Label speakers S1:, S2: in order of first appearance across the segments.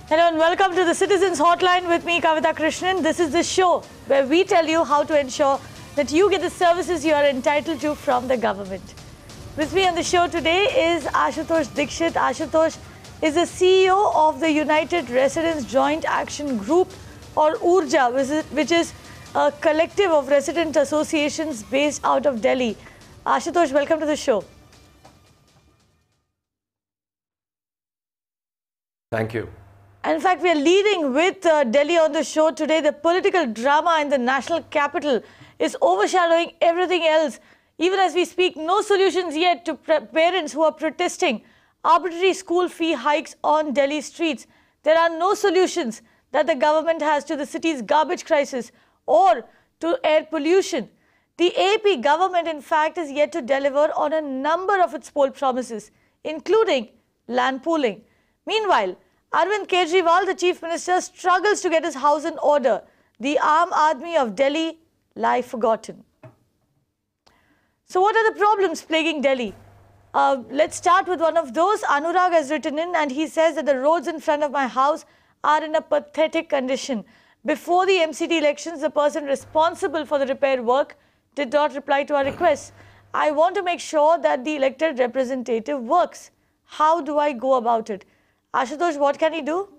S1: Hello and welcome to the Citizens Hotline with me, Kavita Krishnan. This is the show where we tell you how to ensure that you get the services you are entitled to from the government. With me on the show today is Ashutosh Dikshit. Ashutosh is the CEO of the United Residents Joint Action Group, or URJA, which is a collective of resident associations based out of Delhi. Ashutosh, welcome to the show.
S2: Thank you.
S1: And in fact, we are leading with Delhi on the show today. The political drama in the national capital is overshadowing everything else. Even as we speak, no solutions yet to parents who are protesting arbitrary school fee hikes on Delhi streets. There are no solutions that the government has to the city's garbage crisis or to air pollution. The AP government, in fact, is yet to deliver on a number of its poll promises, including land pooling. Meanwhile, Arvind Kejriwal, the Chief Minister, struggles to get his house in order. The Aam Aadmi of Delhi lie forgotten. So what are the problems plaguing Delhi? Let's start with one of those. Anurag has written in and he says that the roads in front of my house are in a pathetic condition. Before the MCD elections, the person responsible for the repair work did not reply to our requests. I want to make sure that the elected representative works. How do I go about it? Ashutosh, what can he do?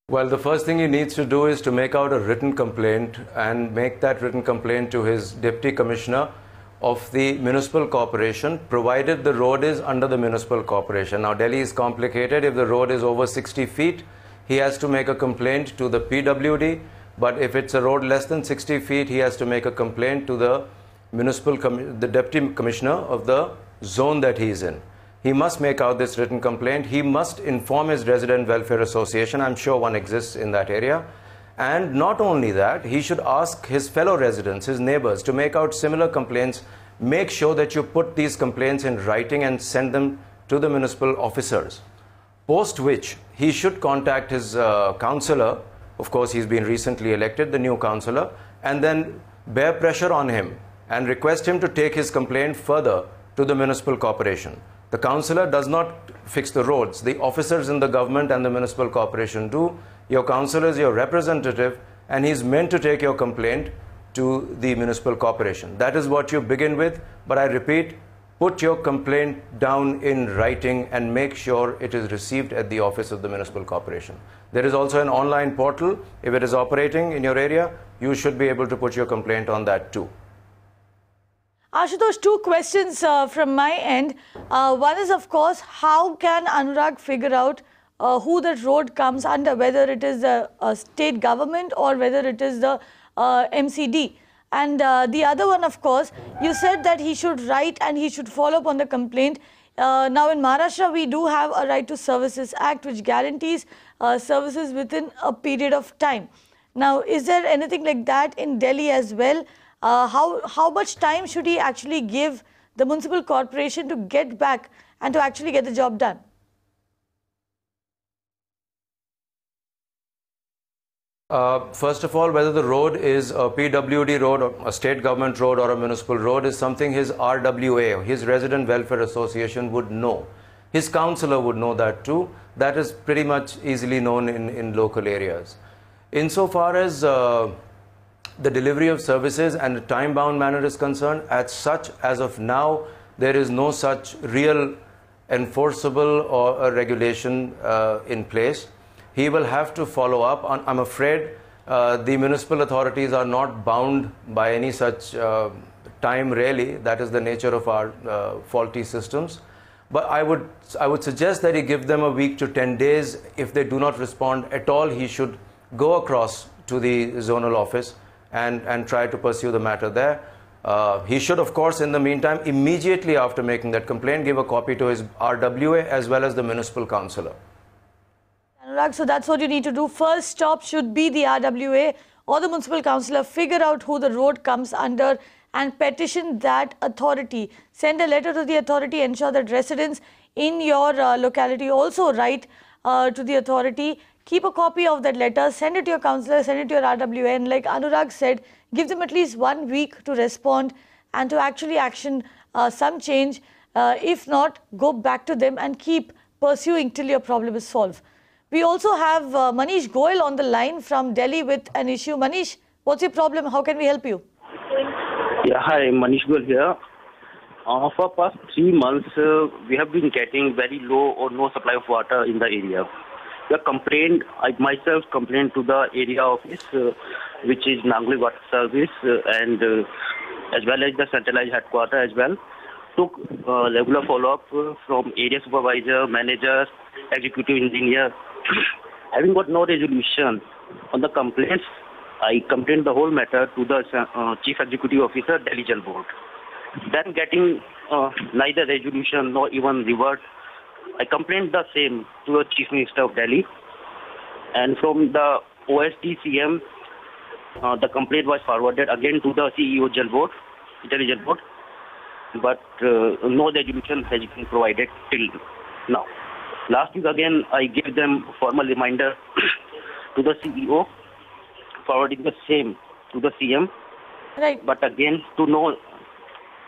S2: Well, the first thing he needs to do is to make out a written complaint and make that written complaint to his deputy commissioner of the municipal corporation, provided the road is under the municipal corporation. Now, Delhi is complicated. If the road is over 60 feet, he has to make a complaint to the PWD. But if it's a road less than 60 feet, he has to make a complaint to the the deputy commissioner of the zone that he is in. He must make out this written complaint. He must inform his resident welfare association. I'm sure one exists in that area. And not only that, he should ask his fellow residents, his neighbors, to make out similar complaints. Make sure that you put these complaints in writing and send them to the municipal officers. Post which, he should contact his councillor. Of course, he's been recently elected, the new councillor, and then bear pressure on him and request him to take his complaint further to the municipal corporation. The councillor does not fix the roads. The officers in the government and the municipal corporation do. Your councillor is your representative and he's meant to take your complaint to the municipal corporation. That is what you begin with. But I repeat, put your complaint down in writing and make sure it is received at the office of the municipal corporation. There is also an online portal. If it is operating in your area, you should be able to put your complaint on that too.
S1: Ashutosh, two questions from my end. One is, of course, how can Anurag figure out who that road comes under, whether it is the state government or whether it is the MCD? And the other one, of course, you said that he should write and he should follow up on the complaint. Now, in Maharashtra, we do have a Right to Services Act, which guarantees services within a period of time. Now, is there anything like that in Delhi as well? How much time should he actually give the municipal corporation to get back and to actually get the job done?
S2: First of all, whether the road is a PWD road, or a state government road or a municipal road is something his RWA, his Resident Welfare Association, would know. His councillor would know that too. That is pretty much easily known in local areas. Insofar as the delivery of services and the time-bound manner is concerned, as of now, there is no such real enforceable or a regulation in place. He will have to follow up. I'm afraid the municipal authorities are not bound by any such time really. That is the nature of our faulty systems. But I would suggest that he give them a week to 10 days. If they do not respond at all, he should go across to the zonal office and try to pursue the matter there. He should, of course, in the meantime, immediately after making that complaint, give a copy to his RWA as well as the municipal councillor.
S1: Anurag, so that's what you need to do. First stop should be the RWA or the municipal councillor. Figure out who the road comes under and petition that authority. Send a letter to the authority, ensure that residents in your locality also write to the authority. Keep a copy of that letter, send it to your councillor, send it to your RWA, and like Anurag said, give them at least 1 week to respond and to actually action some change If not, go back to them and keep pursuing till your problem is solved. We also have Manish Goyal on the line from Delhi with an issue. Manish, what's your problem? How can we help you?
S3: Yeah, hi, Manish Goyal here. For past 3 months, we have been getting very low or no supply of water in the area. I myself complained to the area office, which is Nangli Water Service, and as well as the centralized headquarters as well. Took regular follow-up from area supervisor, manager, executive engineer. Having got no resolution on the complaints, I complained the whole matter to the Chief Executive Officer, Delhi Jal Board. Then getting neither resolution nor even revert, I complained the same to the Chief Minister of Delhi. And from the OSD CM, the complaint was forwarded again to the CEO Jal Board, Delhi Jal Board. But no resolution has been provided till now. Last week again, I gave them formal reminder to the CEO, forwarding the same to the CM.
S1: Right.
S3: But again, to no.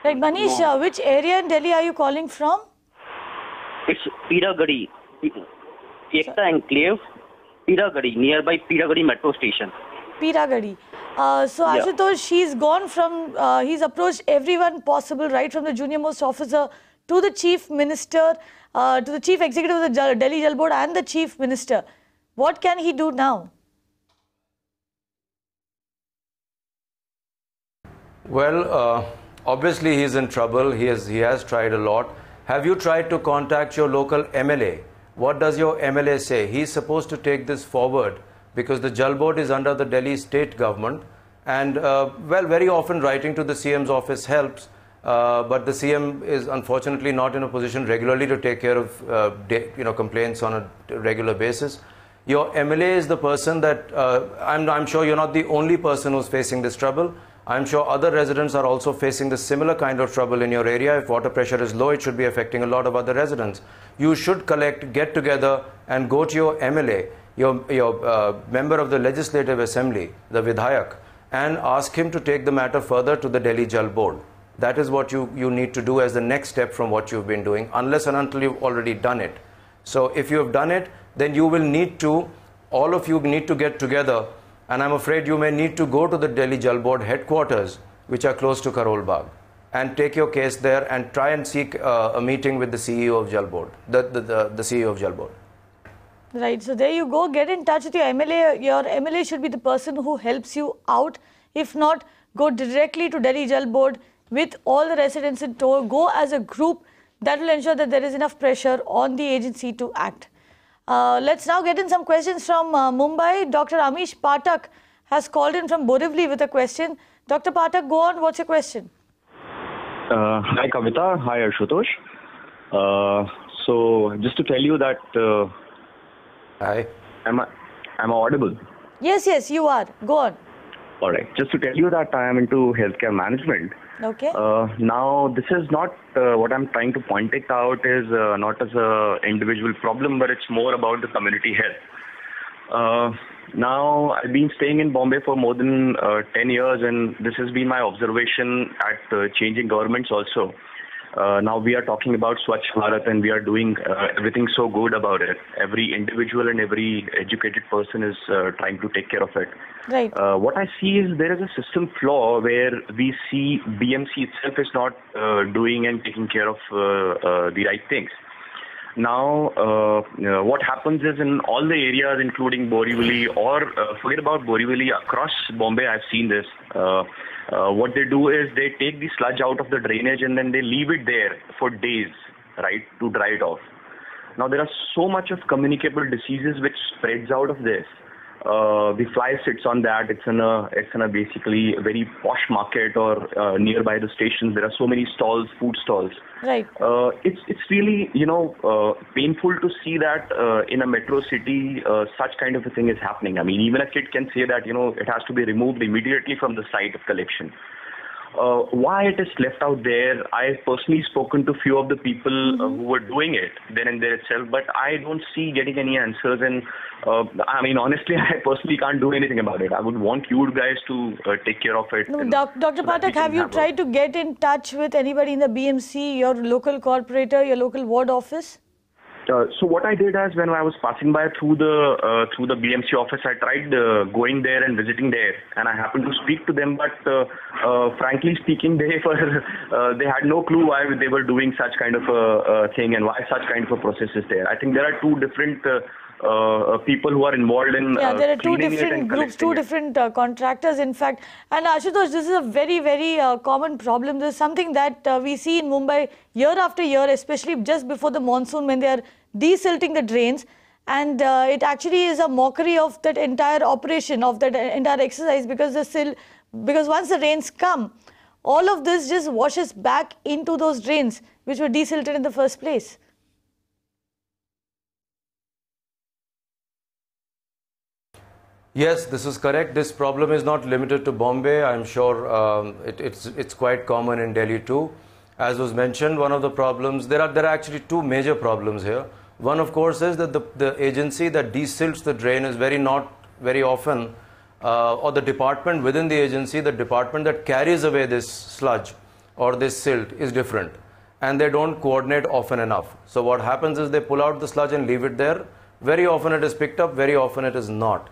S1: Right, Manish,
S3: no.
S1: Which area in Delhi are you calling from?
S3: It's Piragadi, Ekta Enclave, Piragadi, nearby Piragadi Metro Station.
S1: Piragadi. So
S3: Yeah.
S1: Ashutosh, he's approached everyone possible, right from the junior most officer to the Chief Minister, to the Chief Executive of the Delhi Jal Board and the Chief Minister. What can he do now?
S2: Well, obviously he's in trouble. He has tried a lot. Have you tried to contact your local MLA? What does your MLA say? He's supposed to take this forward because the Jal Board is under the Delhi state government, and well, very often writing to the CM's office helps, but the CM is unfortunately not in a position regularly to take care of complaints on a regular basis. Your MLA is the person that I'm sure you're not the only person who's facing this trouble. I'm sure other residents are also facing the similar kind of trouble in your area. If water pressure is low, it should be affecting a lot of other residents. You should get together and go to your MLA, your member of the Legislative Assembly, the Vidhayak, and ask him to take the matter further to the Delhi Jal Board. That is what you need to do as the next step from what you've been doing, unless and until you've already done it. So if you have done it, then you will need to, all of you need to get together, and I'm afraid you may need to go to the Delhi Jal Board headquarters, which are close to Karol Bagh, and take your case there and try and seek a meeting with the CEO of Jal Board, the CEO of Jal Board.
S1: Right, so there you go. Get in touch with your MLA. Your MLA should be the person who helps you out. If not, go directly to Delhi Jal Board with all the residents in tow. Go as a group. That will ensure that there is enough pressure on the agency to act. Let's now get in some questions from Mumbai. Dr. Amish Patak has called in from Borivali with a question. Dr. Patak, go on. What's your question?
S4: Hi, Kavita. Hi, Ashutosh. So, just to tell you that...
S2: Hi.
S4: Am I audible?
S1: Yes, you are. Go on.
S4: All right. Just to tell you that I am into healthcare management.
S1: Okay.
S4: Now, this is not what I'm trying to point it out is not as an individual problem, but it's more about the community health. Now, I've been staying in Bombay for more than 10 years, and this has been my observation at changing governments also. Now we are talking about Swachh Bharat, and we are doing everything so good about it. Every individual and every educated person is trying to take care of it.
S1: Right.
S4: What I see is there is a system flaw where we see BMC itself is not doing and taking care of the right things. Now, what happens is in all the areas, including Borivali, or forget about Borivali, across Bombay, I've seen this. What they do is they take the sludge out of the drainage and then they leave it there for days, right, to dry it off. Now, there are so much of communicable diseases which spreads out of this. The fly sits on that. It's in a basically very posh market or nearby the stations. There are so many stalls, food stalls.
S1: Right.
S4: It's really, painful to see that in a metro city, such kind of a thing is happening. I mean, even a kid can say that, it has to be removed immediately from the site of collection. why it is left out there. I personally spoken to few of the people who were doing it then and there itself, but I don't see getting any answers. And I mean, honestly, I personally can't do anything about it. I would want you guys to take care of it.
S1: No, Dr. Pathak, have you tried to get in touch with anybody in the BMC, your local corporator, your local ward office?
S4: So what I did is when I was passing by through the BMC office, I tried going there and visiting there, and I happened to speak to them. But frankly speaking, they had no clue why they were doing such kind of a thing and why such kind of a process is there. I think there are two different people who are involved in
S1: there are two
S4: cleaning
S1: different groups, two different contractors, in fact. And Ashutosh, this is a very, very common problem. This is something that we see in Mumbai year after year, especially just before the monsoon when they are desilting the drains. And it actually is a mockery of that entire operation, of that entire exercise, because once the rains come, all of this just washes back into those drains which were desilted in the first place.
S2: Yes, this is correct. This problem is not limited to Bombay. I'm sure it's quite common in Delhi too. As was mentioned, one of the problems, there are actually two major problems here. One, of course, is that the agency that desilts the drain is not very often, or the department within the agency, the department that carries away this sludge or this silt is different, and they don't coordinate often enough. So what happens is they pull out the sludge and leave it there. Very often it is picked up, very often it is not.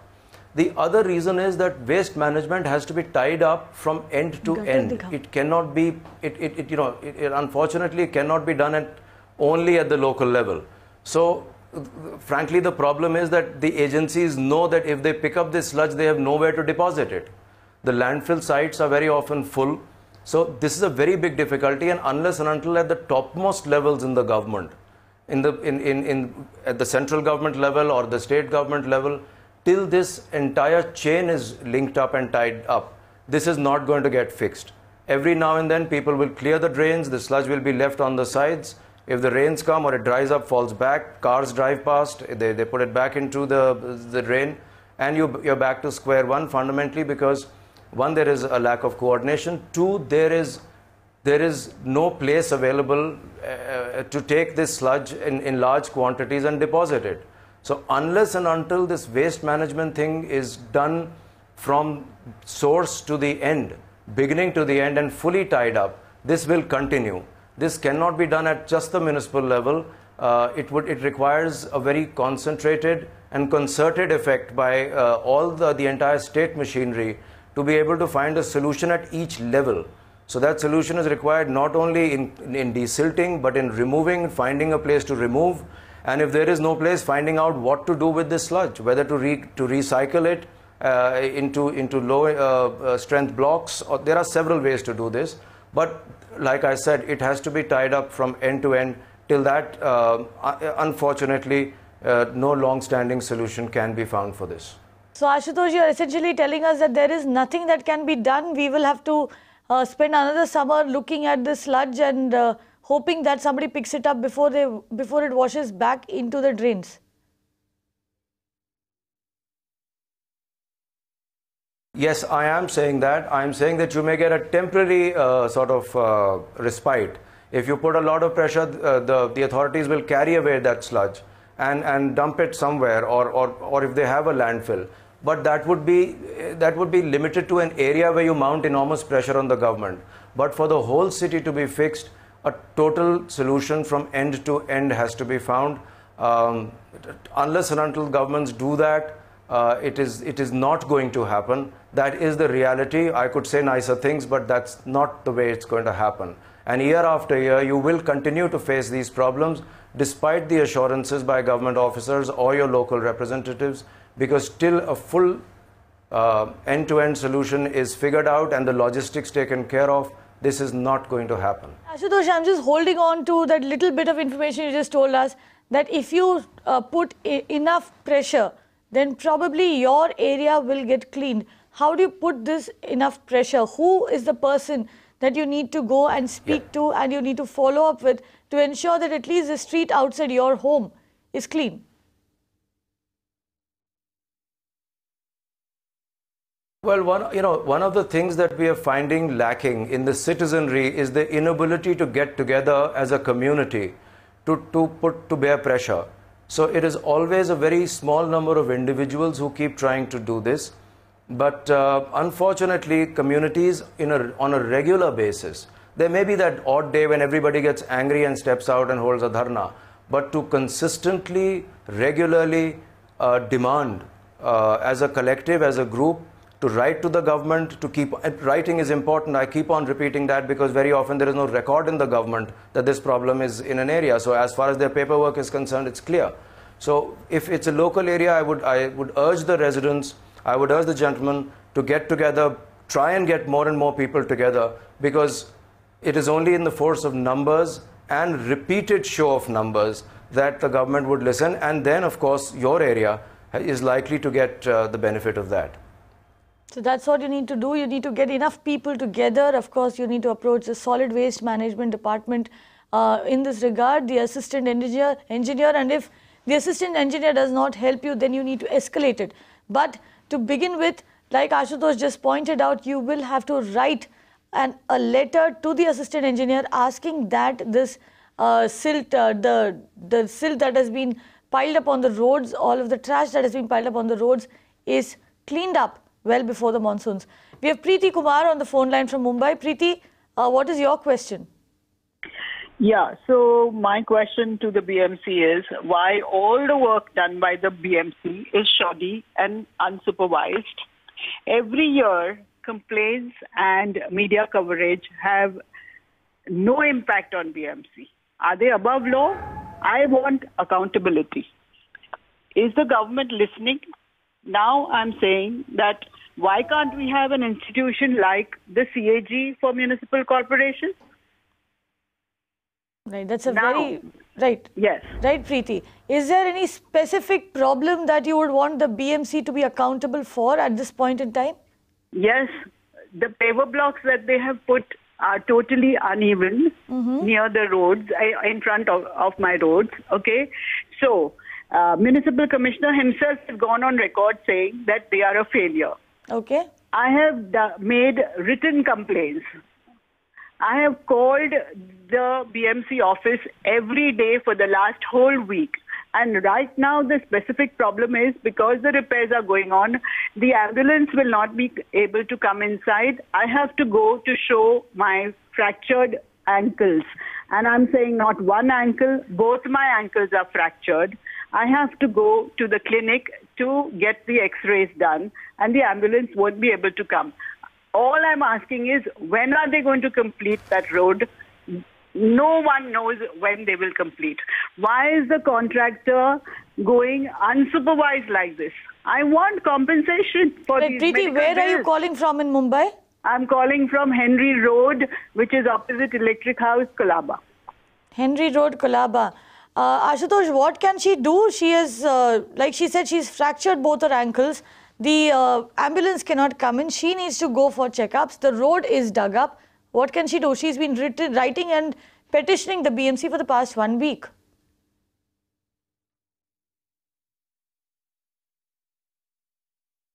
S2: The other reason is that waste management has to be tied up from end to end. It cannot be, unfortunately, it cannot be done only at the local level. So, frankly, the problem is that the agencies know that if they pick up this sludge, they have nowhere to deposit it. The landfill sites are very often full. So, this is a very big difficulty, and unless and until at the topmost levels in the government, at the central government level or the state government level, till this entire chain is linked up and tied up, this is not going to get fixed. Every now and then people will clear the drains, the sludge will be left on the sides. If the rains come or it dries up, falls back, cars drive past, they put it back into the drain, and you're back to square one fundamentally, because one, there is a lack of coordination. Two, there is no place available to take this sludge in large quantities and deposit it. So unless and until this waste management thing is done from source to the end, beginning to the end, and fully tied up, this will continue. This cannot be done at just the municipal level. It requires a very concentrated and concerted effect by all the entire state machinery to be able to find a solution at each level. So that solution is required not only in desilting, but in removing, finding a place to remove. And if there is no place, finding out what to do with this sludge, whether to recycle it into low strength blocks, or there are several ways to do this. But like I said, it has to be tied up from end to end. Till that, unfortunately, no long-standing solution can be found for this.
S1: So Ashutosh, you are essentially telling us that there is nothing that can be done. We will have to spend another summer looking at this sludge and hoping that somebody picks it up before it washes back into the drains.
S2: Yes, I am saying that. I am saying that you may get a temporary respite. If you put a lot of pressure, the authorities will carry away that sludge and dump it somewhere, or if they have a landfill. But that would be limited to an area where you mount enormous pressure on the government. But for the whole city to be fixed, a total solution from end to end has to be found. Unless and until governments do that, it is not going to happen. That is the reality. I could say nicer things, but that's not the way it's going to happen. And year after year, you will continue to face these problems despite the assurances by government officers or your local representatives, because till a full end-to-end solution is figured out and the logistics taken care of, this is not going to happen.
S1: Ashutosh, I'm just holding on to that little bit of information you just told us, that if you put enough pressure, then probably your area will get cleaned. How do you put this enough pressure? Who is the person that you need to go and speak to and you need to follow up with to ensure that at least the street outside your home is clean?
S2: Well, one of the things that we are finding lacking in the citizenry is the inability to get together as a community to bear pressure. So it is always a very small number of individuals who keep trying to do this. But unfortunately, communities on a regular basis, there may be that odd day when everybody gets angry and steps out and holds a dharna. But to consistently, regularly demand as a collective, as a group, to write to the government, to keep writing is important. I keep on repeating that because very often there is no record in the government that this problem is in an area. So as far as their paperwork is concerned, it's clear. So if it's a local area, I would urge the residents, I would urge the gentlemen to get together, try and get more and more people together, because it is only in the force of numbers and repeated show of numbers that the government would listen. And then, of course, your area is likely to get the benefit of that.
S1: So that's what you need to do. You need to get enough people together. Of course, you need to approach the solid waste management department in this regard, the assistant engineer, and if the assistant engineer does not help you, then you need to escalate it. But to begin with, like Ashutosh just pointed out, you will have to write a letter to the assistant engineer asking that this silt, the silt that has been piled up on the roads, all of the trash that has been piled up on the roads is cleaned up well before the monsoons. We have Preeti Kumar on the phone line from Mumbai. Preeti, what is your question?
S5: Yeah, so my question to the BMC is why all the work done by the BMC is shoddy and unsupervised. Every year, complaints and media coverage have no impact on BMC. Are they above law? I want accountability. Is the government listening? Now I'm saying that why can't we have an institution like the CAG for municipal corporations?
S1: Right, that's a
S5: Now,
S1: very, right.
S5: Yes.
S1: Right, Preeti. Is there any specific problem that you would want the BMC to be accountable for at this point in time?
S5: Yes, the paver blocks that they have put are totally uneven near the roads, in front of my roads, okay? So, Municipal Commissioner himself has gone on record saying that they are a failure.
S1: Okay.
S5: I have made written complaints. I have called the BMC office every day for the last whole week. And right now the specific problem is because the repairs are going on, the ambulance will not be able to come inside. I have to go to show my fractured ankles. And I'm saying not one ankle, both my ankles are fractured. I have to go to the clinic to get the x-rays done and the ambulance won't be able to come. All I'm asking is, when are they going to complete that road? No one knows when they will complete. Why is the contractor going unsupervised like this? I want compensation for these
S1: Preeti,
S5: medical
S1: where
S5: bills.
S1: are you calling from in Mumbai?
S5: I'm calling from Henry Road, which is opposite Electric House, Colaba.
S1: Henry Road, Colaba. Ashutosh, what can she do? She is, like she said, she's fractured both her ankles. The ambulance cannot come in. She needs to go for checkups. The road is dug up. What can she do? She's been writing and petitioning the BMC for the past 1 week.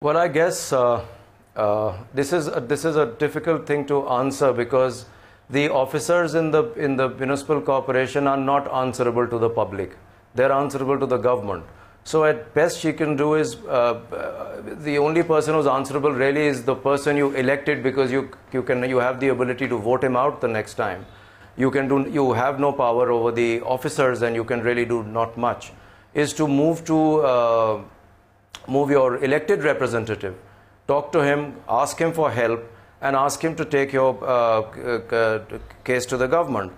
S2: Well, I guess this is a difficult thing to answer because the officers in the municipal corporation are not answerable to the public. They're answerable to the government. So at best she can do is, the only person who's answerable really is the person you elected, because you have the ability to vote him out the next time. You have no power over the officers and you can really do not much. Is to move your elected representative, talk to him, ask him for help, and ask him to take your case to the government.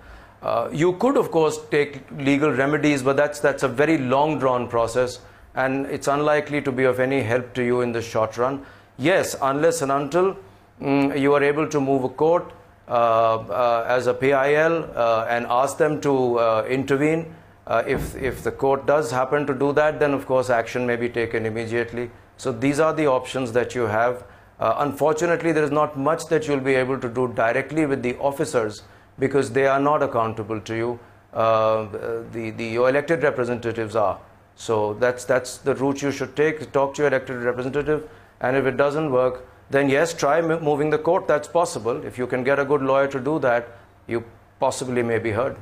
S2: You could, of course, take legal remedies, but that's a very long drawn process and it's unlikely to be of any help to you in the short run. Yes, unless and until you are able to move a court as a PIL and ask them to intervene. If the court does happen to do that, then of course action may be taken immediately. So these are the options that you have. Unfortunately, there is not much that you'll be able to do directly with the officers because they are not accountable to you. Your elected representatives are. So that's the route you should take. Talk to your elected representative, and if it doesn't work, then yes, try moving the court. That's possible. If you can get a good lawyer to do that, you possibly may be heard.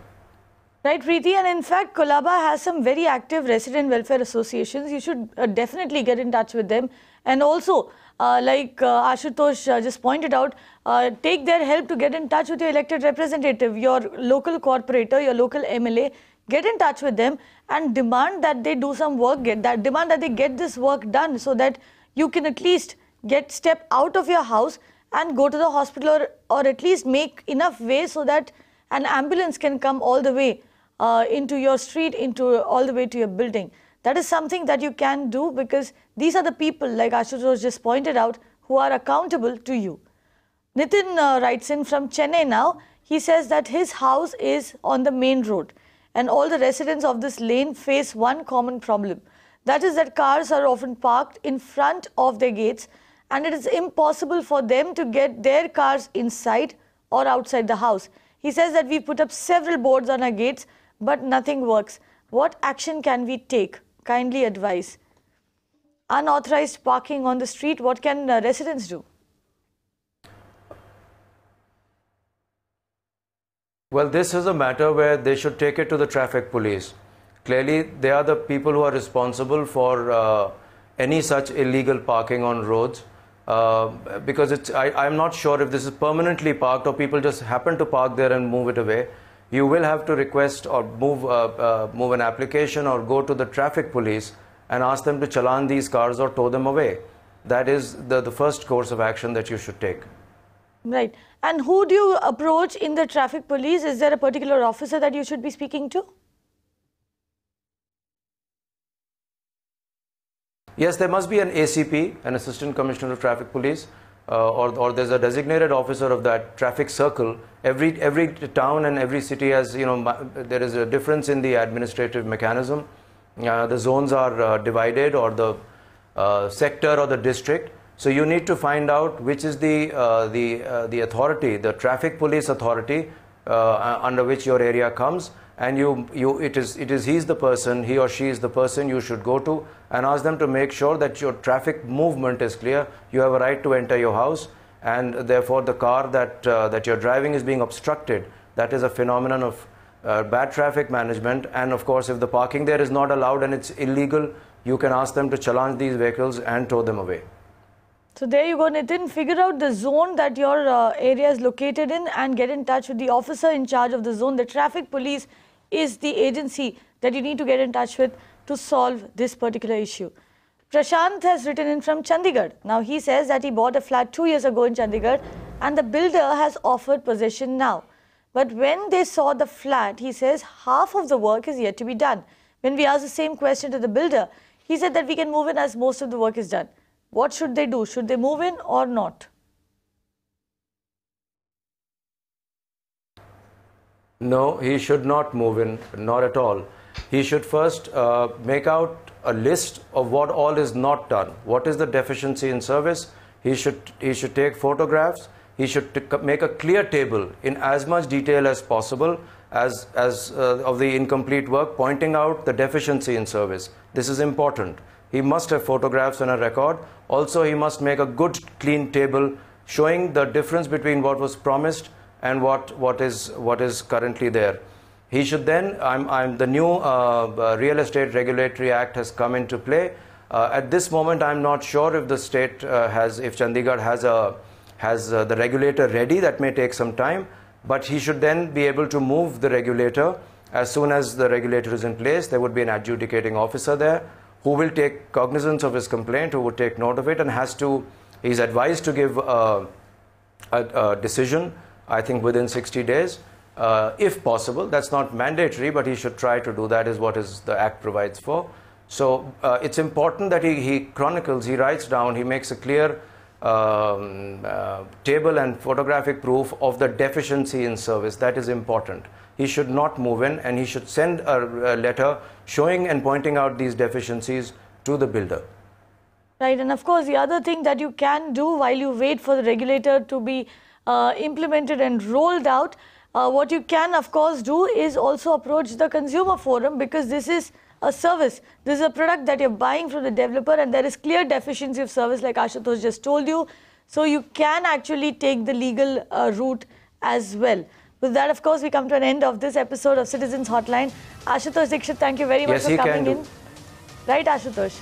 S1: Right, Preeti, and in fact, Colaba has some very active resident welfare associations. You should definitely get in touch with them. And also, like Ashutosh just pointed out, take their help to get in touch with your elected representative, your local corporator, your local MLA. Get in touch with them and demand that they do some work, demand that they get this work done so that you can at least step out of your house and go to the hospital, or at least make enough way so that an ambulance can come all the way into your street, all the way to your building. That is something that you can do, because these are the people, like Ashutosh just pointed out, who are accountable to you. Nitin writes in from Chennai now. He says that his house is on the main road and all the residents of this lane face one common problem. That is that cars are often parked in front of their gates and it is impossible for them to get their cars inside or outside the house. He says that we put up several boards on our gates, but nothing works. What action can we take? Kindly advise. Unauthorized parking on the street, what can residents do?
S2: Well, this is a matter where they should take it to the traffic police. Clearly, they are the people who are responsible for any such illegal parking on roads. Because I'm not sure if this is permanently parked or people just happen to park there and move it away. You will have to request or move an application or go to the traffic police and ask them to challan these cars or tow them away. That is the first course of action that you should take.
S1: Right. And who do you approach in the traffic police? Is there a particular officer that you should be speaking to?
S2: Yes, there must be an ACP, an Assistant Commissioner of Traffic Police, or there's a designated officer of that traffic circle. Every town and every city has, there is a difference in the administrative mechanism. The zones are divided, or the sector or the district. So you need to find out which is the authority, the traffic police authority under which your area comes, and he's the person, he or she is the person you should go to and ask them to make sure that your traffic movement is clear. You have a right to enter your house, and therefore the car that you're driving is being obstructed. That is a phenomenon of bad traffic management. And of course, if the parking there is not allowed and it's illegal, you can ask them to challenge these vehicles and tow them away.
S1: So there you go, Nitin. Figure out the zone that your area is located in and get in touch with the officer in charge of the zone. The traffic police is the agency that you need to get in touch with to solve this particular issue. Prashant has written in from Chandigarh. Now he says that he bought a flat 2 years ago in Chandigarh and the builder has offered possession now. But when they saw the flat, he says half of the work is yet to be done. When we asked the same question to the builder, he said that we can move in as most of the work is done. What should they do? Should they move in or not?
S2: No, he should not move in, not at all. He should first make out a list of what all is not done. What is the deficiency in service? He should take photographs. He should make a clear table in as much detail as possible as of the incomplete work, pointing out the deficiency in service. This is important. He must have photographs on a record. Also, he must make a good, clean table showing the difference between what was promised and what is currently there. He should then, the new Real Estate Regulatory Act has come into play. At this moment, I'm not sure if the state if Chandigarh has the regulator ready. That may take some time, but he should then be able to move the regulator. As soon as the regulator is in place, there would be an adjudicating officer there who will take cognizance of his complaint, who would take note of it, and he's advised to give a decision, I think within 60 days, if possible. That's not mandatory, but he should try to do that, is what the Act provides for. So it's important that he chronicles, he writes down, he makes a clear table and photographic proof of the deficiency in service. That is important. He should not move in, and he should send a letter showing and pointing out these deficiencies to the builder.
S1: Right, and of course the other thing that you can do while you wait for the regulator to be implemented and rolled out, what you can of course do is also approach the consumer forum, because this is a service. This is a product that you're buying from the developer and there is clear deficiency of service, like Ashutosh just told you. So you can actually take the legal route as well. With that, of course, we come to an end of this episode of Citizens Hotline. Ashutosh Dikshit, thank you very much for coming in. Right, Ashutosh?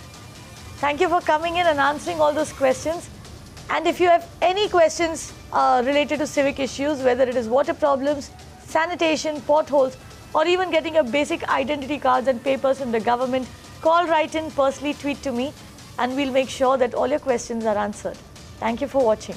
S1: Thank you for coming in and answering all those questions. And if you have any questions related to civic issues, whether it is water problems, sanitation, potholes, or even getting a basic identity cards and papers from the government, call, write in, personally tweet to me, and we'll make sure that all your questions are answered. Thank you for watching.